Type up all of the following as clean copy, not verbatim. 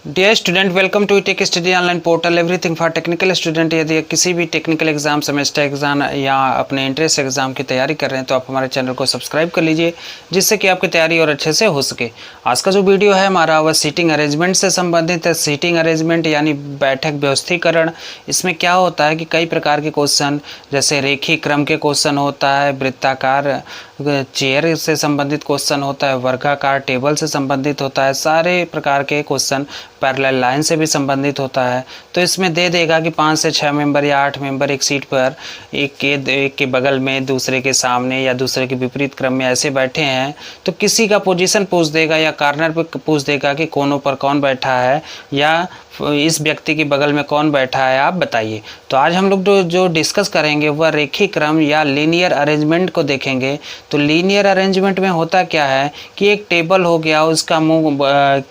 Dear student, welcome to Tech Study online portal everything for technical student. यदि किसी भी technical exam, semester exam या अपने entrance exam की तैयारी कर रहे हैं तो आप हमारे चैनल को सब्सक्राइब कर लीजिए, जिससे कि आपकी तैयारी और अच्छे से हो सके। आज का जो वीडियो है हमारा वह सीटिंग अरेंजमेंट से संबंधित है। सीटिंग अरेंजमेंट यानी बैठक व्यवस्थीकरण। इसमें क्या होता है कि कई प्रकार के क्वेश्चन, जैसे रेखीय क्रम के क्वेश्चन होता है, वृत्ताकार चेयर से संबंधित क्वेश्चन होता है, वर्गाकार टेबल से संबंधित होता है, सारे प्रकार के क्वेश्चन पैरेलल लाइन से भी संबंधित होता है। तो इसमें दे देगा कि 5 से 6 मेंबर या 8 मेंबर एक सीट पर एक के बगल में, दूसरे के सामने या दूसरे के विपरीत क्रम में ऐसे बैठे हैं, तो किसी का पोजीशन पूछ देगा या कॉर्नर पर पूछ देगा कि कोनों पर कौन बैठा है या इस व्यक्ति के बगल में कौन बैठा है, आप बताइए। तो आज हम लोग जो डिस्कस करेंगे वह रेखीय क्रम या लीनियर अरेंजमेंट को देखेंगे। तो लीनियर अरेंजमेंट में होता क्या है कि एक टेबल हो गया, उसका मुंह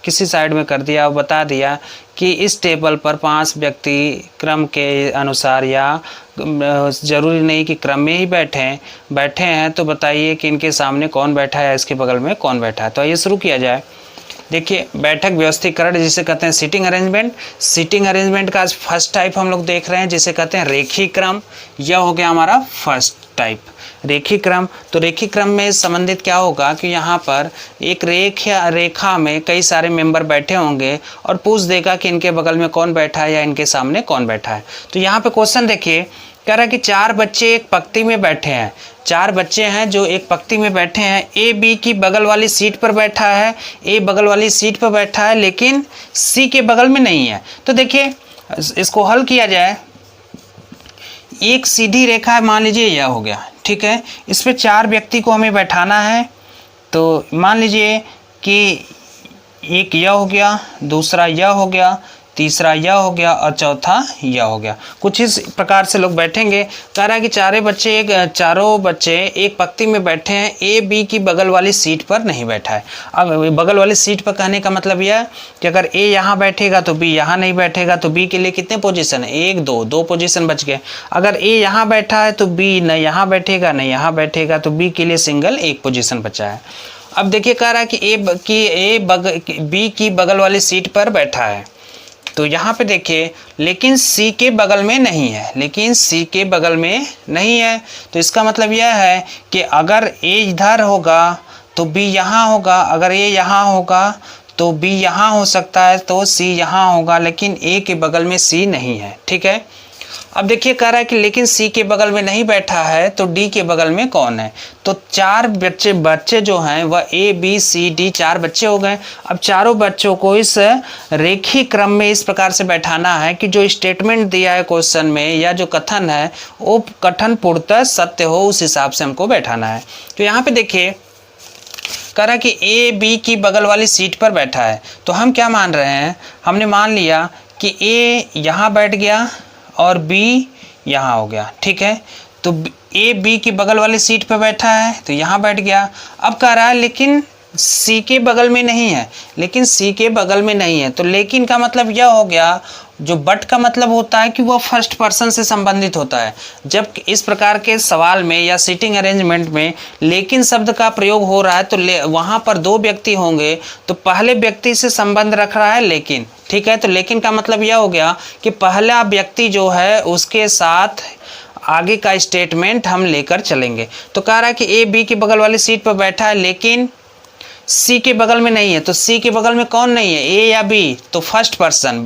किसी साइड में कर दिया, बता दिया कि इस टेबल पर 5 व्यक्ति क्रम के अनुसार या ज़रूरी नहीं कि क्रम में ही बैठे हैं, तो बताइए कि इनके सामने कौन बैठा है या इसके बगल में कौन बैठा है। तो आइए शुरू किया जाए। देखिए, बैठक व्यवस्थीकरण जिसे कहते हैं सीटिंग अरेंजमेंट। सीटिंग अरेंजमेंट का आज फर्स्ट टाइप हम लोग देख रहे हैं, जिसे कहते हैं रेखीय क्रम। यह हो गया हमारा फर्स्ट टाइप, रेखीय क्रम। तो रेखीय क्रम में संबंधित क्या होगा कि यहाँ पर एक रेखा में कई सारे मेंबर बैठे होंगे और पूछ देगा कि इनके बगल में कौन बैठा है या इनके सामने कौन बैठा है। तो यहाँ पे क्वेश्चन देखिए, कह रहा है कि 4 बच्चे एक पंक्ति में बैठे हैं। 4 बच्चे हैं जो एक पंक्ति में बैठे हैं। ए बी की बगल वाली सीट पर बैठा है, ए बगल वाली सीट पर बैठा है, लेकिन सी के बगल में नहीं है। तो देखिए, इसको हल किया जाए। एक सीधी रेखा है, मान लीजिए यह हो गया, ठीक है। इस पे 4 व्यक्ति को हमें बैठाना है। तो मान लीजिए कि एक यह हो गया, दूसरा यह हो गया, तीसरा यह हो गया और चौथा यह हो गया। कुछ इस प्रकार से लोग बैठेंगे। कह रहा है कि चारों बच्चे एक पंक्ति में बैठे हैं, ए बी की बगल वाली सीट पर नहीं बैठा है। अब बगल वाली सीट पर कहने का मतलब यह है कि अगर ए यहाँ बैठेगा तो बी यहाँ नहीं बैठेगा। तो बी के लिए कितने पोजीशन है? 1 2 पोजीशन बच गए। अगर ए यहाँ बैठा है तो बी न यहाँ बैठेगा न यहाँ बैठेगा, तो बी के लिए सिंगल 1 पोजीशन बचा है। अब देखिए, कह रहा है कि बी की बगल वाली सीट पर बैठा है। तो यहाँ पे देखिए, लेकिन सी के बगल में नहीं है, लेकिन सी के बगल में नहीं है। तो इसका मतलब यह है कि अगर ए इधर होगा तो बी यहाँ होगा, अगर ए यहाँ होगा तो बी यहाँ हो सकता है, तो सी यहाँ होगा, लेकिन ए के बगल में सी नहीं है, ठीक है। अब देखिए, कह रहा है कि लेकिन सी के बगल में नहीं बैठा है, तो डी के बगल में कौन है? तो 4 बच्चे जो हैं वह ए बी सी डी 4 बच्चे हो गए। अब चारों बच्चों को इस रेखीय क्रम में इस प्रकार से बैठाना है कि जो स्टेटमेंट दिया है क्वेश्चन में या जो कथन है वो कथन पूर्णतः सत्य हो, उस हिसाब से हमको बैठाना है। तो यहाँ पे देखिए, कह रहा है कि ए बी की बगल वाली सीट पर बैठा है। तो हम क्या मान रहे हैं? हमने मान लिया कि ए यहाँ बैठ गया और बी यहाँ हो गया, ठीक है। तो ए बी की बगल वाली सीट पर बैठा है तो यहाँ बैठ गया। अब कह रहा है लेकिन सी के बगल में नहीं है, लेकिन सी के बगल में नहीं है। तो लेकिन का मतलब यह हो गया, जो बट का मतलब होता है कि वह फर्स्ट पर्सन से संबंधित होता है। जब इस प्रकार के सवाल में या सीटिंग अरेंजमेंट में लेकिन शब्द का प्रयोग हो रहा है तो वहाँ पर 2 व्यक्ति होंगे, तो पहले व्यक्ति से संबंध रख रहा है लेकिन, ठीक है। तो लेकिन का मतलब यह हो गया कि पहला व्यक्ति जो है उसके साथ आगे का स्टेटमेंट हम लेकर चलेंगे। तो कह रहा है कि ए बी की बगल वाली सीट पर बैठा है लेकिन सी के बगल में नहीं है। तो सी के बगल में कौन नहीं है, ए या बी? तो first person,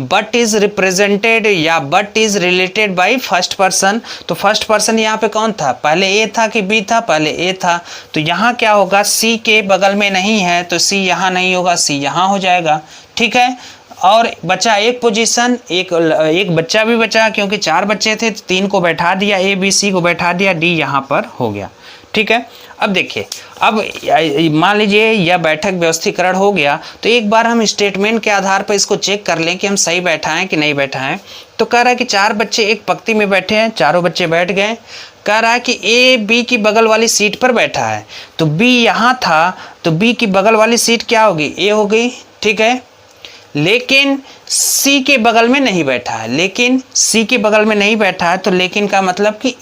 but is represented या but is related by first person. तो फर्स्ट पर्सन यहाँ पे कौन था? पहले ए था कि बी था? पहले ए था। तो यहाँ क्या होगा, सी के बगल में नहीं है तो सी यहाँ नहीं होगा, सी यहाँ हो जाएगा, ठीक है। और बचा एक पोजीशन, एक बच्चा भी बचा, क्योंकि 4 बच्चे थे, 3 को बैठा दिया, ए बी सी को बैठा दिया, डी यहाँ पर हो गया, ठीक है। अब देखिए, अब मान लीजिए यह बैठक व्यवस्थीकरण हो गया, तो एक बार हम स्टेटमेंट के आधार पर इसको चेक कर लें कि हम सही बैठा हैं कि नहीं बैठा हैं। तो कह रहा है कि 4 बच्चे एक पंक्ति में बैठे हैं, चारों बच्चे बैठ गए। कह रहा है कि ए बी की बगल वाली सीट पर बैठा है, तो बी यहाँ था, तो बी की बगल वाली सीट क्या होगी? ए हो गई, ठीक है। लेकिन सी के बगल में नहीं बैठा है, लेकिन सी के बगल में नहीं बैठा है, तो लेकिन का मतलब कि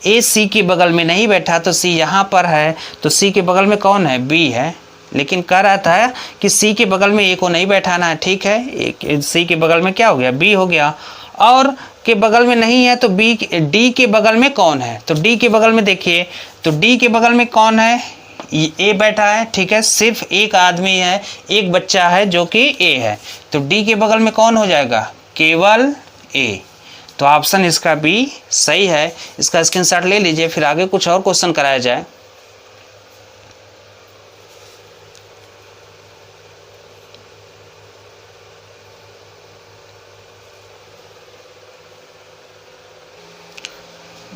ए सी के बगल में नहीं बैठा, तो सी यहाँ पर है, तो सी के बगल में कौन है? बी है, लेकिन कह रहा था कि सी के बगल में ए को नहीं बैठाना है, ठीक है। सी के बगल में क्या हो गया, बी हो गया, और के बगल में नहीं है तो बी, डी के बगल में कौन है, तो डी के बगल में देखिए, तो डी के बगल में कौन है, ए बैठा है, ठीक है। सिर्फ एक आदमी है, एक बच्चा है जो कि ए है, तो डी के बगल में कौन हो जाएगा, केवल ए। तो ऑप्शन इसका बी सही है। इसका स्क्रीनशॉट ले लीजिए, फिर आगे कुछ और क्वेश्चन कराया जाए।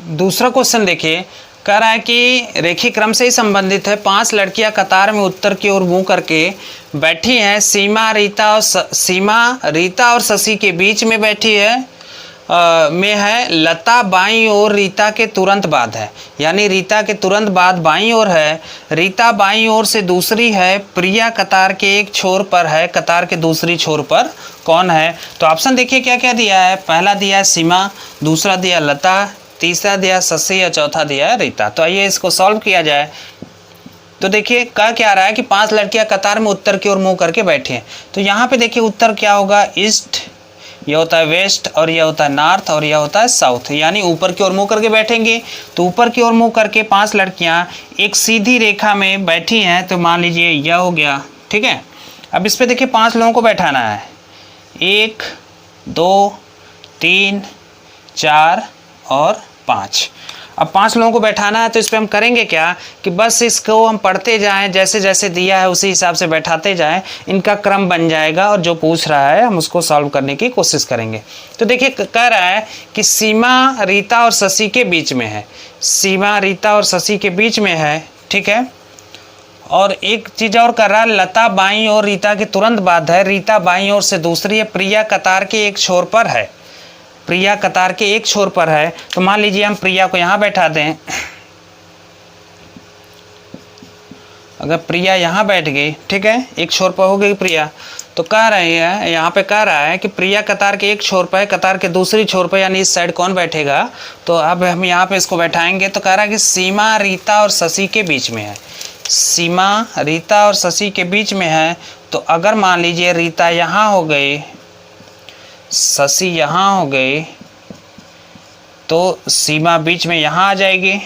दूसरा क्वेश्चन देखिए, कह रहा है कि रेखीय क्रम से ही संबंधित है। 5 लड़कियां कतार में उत्तर की ओर मुंह करके बैठी हैं। सीमा, रीता और शशि के बीच में बैठी है, में है लता बाईं ओर रीता के तुरंत बाद है, यानी रीता के तुरंत बाद बाईं ओर है। रीता बाईं ओर से दूसरी है। प्रिया कतार के एक छोर पर है, कतार के दूसरी छोर पर कौन है। तो ऑप्शन देखिए क्या क्या दिया है। पहला दिया है सीमा, दूसरा दिया लता, तीसरा दिया शशि और चौथा दिया है रीता। तो आइए इसको सॉल्व किया जाए। तो देखिए कह क्या रहा है कि 5 लड़कियां कतार में उत्तर की ओर मुंह करके बैठी हैं। तो यहाँ पे देखिए उत्तर क्या होगा, ईस्ट, यह होता है वेस्ट, और यह होता है नॉर्थ, और यह होता है साउथ, यानी ऊपर की ओर मुंह करके बैठेंगे। तो ऊपर की ओर मुंह करके 5 लड़कियां एक सीधी रेखा में बैठी हैं, तो मान लीजिए यह हो गया, ठीक है। अब इस पे देखिए 5 लोगों को बैठाना है, 1 2 3 4 और 5। अब 5 लोगों को बैठाना है, तो इस पर हम करेंगे क्या कि बस इसको हम पढ़ते जाएं, जैसे जैसे दिया है उसी हिसाब से बैठाते जाएं, इनका क्रम बन जाएगा, और जो पूछ रहा है हम उसको सॉल्व करने की कोशिश करेंगे। तो देखिए कह रहा है कि सीमा, रीता और शशि के बीच में है। सीमा, रीता और शशि के बीच में है, ठीक है। और एक चीज़ और कर रहा है, लता बाईं ओर रीता के तुरंत बाद है। रीता बाईं ओर से दूसरी है। प्रिया कतार के एक छोर पर है। प्रिया कतार के एक छोर पर है। तो मान लीजिए हम प्रिया को यहाँ बैठा दें। अगर प्रिया यहाँ बैठ गई, ठीक है, एक छोर पर हो गई प्रिया, तो कह रहे हैं यहाँ पे, कह रहा है कि प्रिया कतार के एक छोर पर है, कतार के दूसरी छोर पर, यानी इस साइड कौन बैठेगा। तो अब हम यहाँ पे इसको बैठाएंगे। तो कह रहा है कि सीमा, रीता और शशि के बीच में है। सीमा, रीता और शशि के बीच में है। तो अगर मान लीजिए रीता यहाँ हो गई, शशि यहाँ हो गई, तो सीमा बीच में यहाँ आ जाएगी,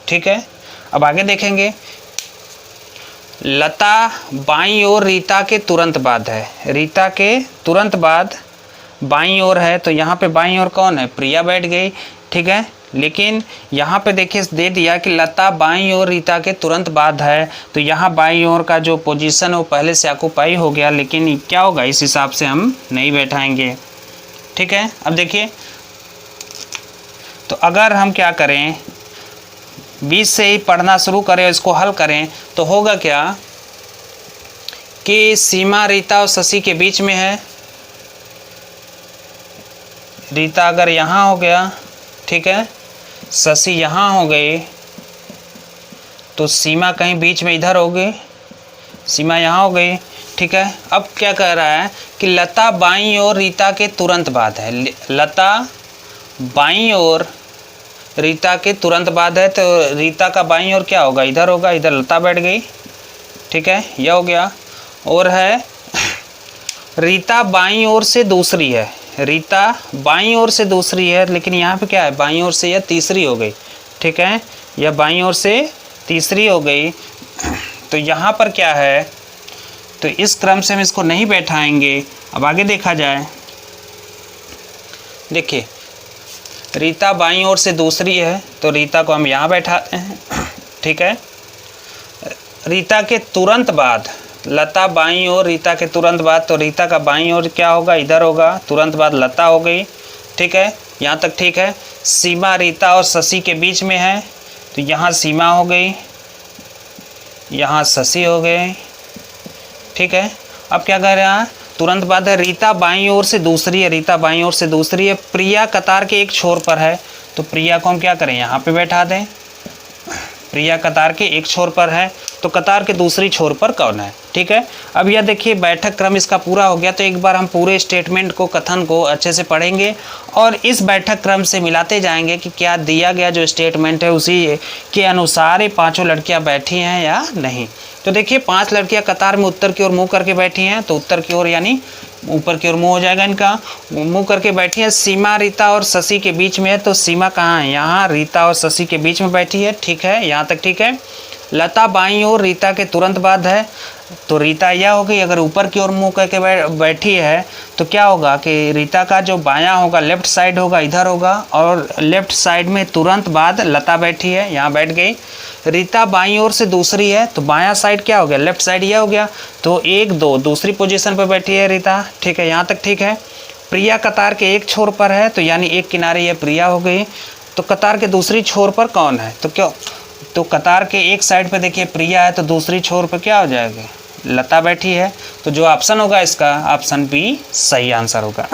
ठीक है। अब आगे देखेंगे, लता बाईं ओर रीता के तुरंत बाद है। रीता के तुरंत बाद बाईं ओर है, तो यहाँ पे बाईं ओर कौन है, प्रिया बैठ गई, ठीक है। लेकिन यहाँ पे देखिए दे दिया कि लता बाईं ओर रीता के तुरंत बाद है, तो यहाँ बाईं ओर का जो पोजीशन है वो पहले से ऑक्युपाई हो गया, लेकिन क्या होगा, इस हिसाब से हम नहीं बैठाएंगे, ठीक है। अब देखिए, तो अगर हम क्या करें, बीच से ही पढ़ना शुरू करें, इसको हल करें, तो होगा क्या कि सीमा, रीता और शशि के बीच में है। रीता अगर यहाँ हो गया, ठीक है, शशि यहाँ हो गई, तो सीमा कहीं बीच में इधर हो गई, सीमा यहाँ हो गई, ठीक है। अब क्या कह रहा है कि लता बाईं ओर रीता के तुरंत बाद है। लता बाईं ओर रीता के तुरंत बाद है, तो रीता का बाईं ओर क्या होगा, इधर होगा, इधर लता बैठ गई, ठीक है, यह हो गया। और है रीता बाईं ओर से दूसरी है। रीता बाईं ओर से दूसरी है, लेकिन यहाँ पे क्या है, बाईं ओर से यह तीसरी हो गई, ठीक है, यह बाईं ओर से तीसरी हो गई। तो यहाँ पर क्या है, तो इस क्रम से हम इसको नहीं बैठाएंगे। अब आगे देखा जाए, देखिए रीता बाईं ओर से दूसरी है, तो रीता को हम यहाँ बैठाते हैं, ठीक है। रीता के तुरंत बाद, लता बाईं ओर, रीता के तुरंत बाद, तो रीता का बाईं ओर क्या होगा, इधर होगा, तुरंत बाद लता हो गई, ठीक है, यहाँ तक ठीक है। सीमा, रीता और शशि के बीच में है, तो यहाँ सीमा हो गई, यहाँ शशि हो गए, ठीक है। अब क्या कह रहा है, तुरंत बाद है रीता बाईं ओर से दूसरी है। रीता बाईं ओर से दूसरी है। प्रिया कतार के एक छोर पर है, तो प्रिया को हम क्या करें, यहाँ पे बैठा दें। प्रिया कतार के एक छोर पर है, तो कतार के दूसरी छोर पर कौन है, ठीक है। अब यह देखिए बैठक क्रम इसका पूरा हो गया। तो एक बार हम पूरे स्टेटमेंट को, कथन को अच्छे से पढ़ेंगे और इस बैठक क्रम से मिलाते जाएंगे कि क्या दिया गया जो स्टेटमेंट है उसी के अनुसार ये 5 लड़कियां बैठी हैं या नहीं। तो देखिए 5 लड़कियां कतार में उत्तर की ओर मुंह करके बैठी हैं, तो उत्तर की ओर यानी ऊपर की ओर मुंह हो जाएगा इनका, मुंह करके बैठी है। सीमा रीता और शशि के बीच में है, तो सीमा कहाँ है, यहाँ रीता और शशि के बीच में बैठी है, ठीक है, यहाँ तक ठीक है। लता बाईं ओर रीता के तुरंत बाद है, तो रीता यह हो गई। अगर ऊपर की ओर मुंह करके बैठी है तो क्या होगा कि रीता का जो बायां होगा लेफ्ट साइड होगा, इधर होगा, और लेफ्ट साइड में तुरंत बाद लता बैठी है, यहाँ बैठ गई। रीता बाईं ओर से दूसरी है, तो बायां साइड क्या हो गया, लेफ्ट साइड यह हो गया, तो 1 2 दूसरी पोजीशन पर बैठी है रीता, ठीक है, यहाँ तक ठीक है। प्रिया कतार के एक छोर पर है, तो यानी एक किनारे यह प्रिया हो गई। तो कतार के दूसरी छोर पर कौन है, तो क्यों, तो कतार के एक साइड पे देखिए प्रिया है, तो दूसरी छोर पे क्या हो जाएगा, लता बैठी है। तो जो ऑप्शन होगा इसका ऑप्शन बी सही आंसर होगा।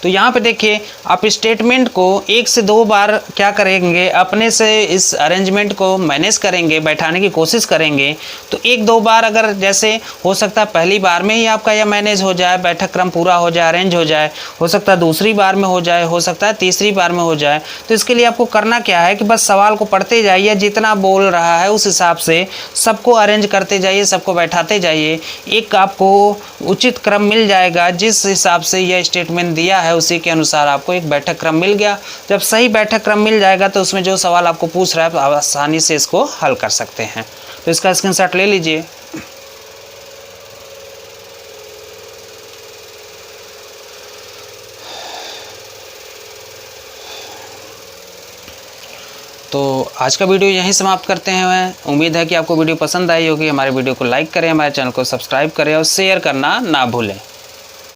तो यहाँ पे देखिए आप स्टेटमेंट को 1 से 2 बार क्या करेंगे, अपने से इस अरेंजमेंट को मैनेज करेंगे, बैठाने की कोशिश करेंगे। तो 1-2 बार अगर जैसे हो सकता है पहली बार में ही आपका यह मैनेज हो जाए, बैठक क्रम पूरा हो जाए, अरेंज हो जाए, हो सकता है दूसरी बार में हो जाए, हो सकता है तीसरी बार में हो जाए। तो इसके लिए आपको करना क्या है कि बस सवाल को पढ़ते जाइए, जितना बोल रहा है उस हिसाब से सबको अरेंज करते जाइए, सबको बैठाते जाइए, एक आपको उचित क्रम मिल जाएगा। जिस हिसाब से यह स्टेटमेंट दिया है उसी के अनुसार आपको एक बैठक क्रम मिल गया। जब सही बैठक क्रम मिल जाएगा तो उसमें जो सवाल आपको पूछ रहा है आप आसानी से इसको हल कर सकते हैं। तो इसका स्क्रीनशॉट ले लीजिए। तो आज का वीडियो यहीं समाप्त करते हैं। उम्मीद है कि आपको वीडियो पसंद आई होगी। हमारे वीडियो को लाइक करें, हमारे चैनल को सब्सक्राइब करें और शेयर करना ना भूलें।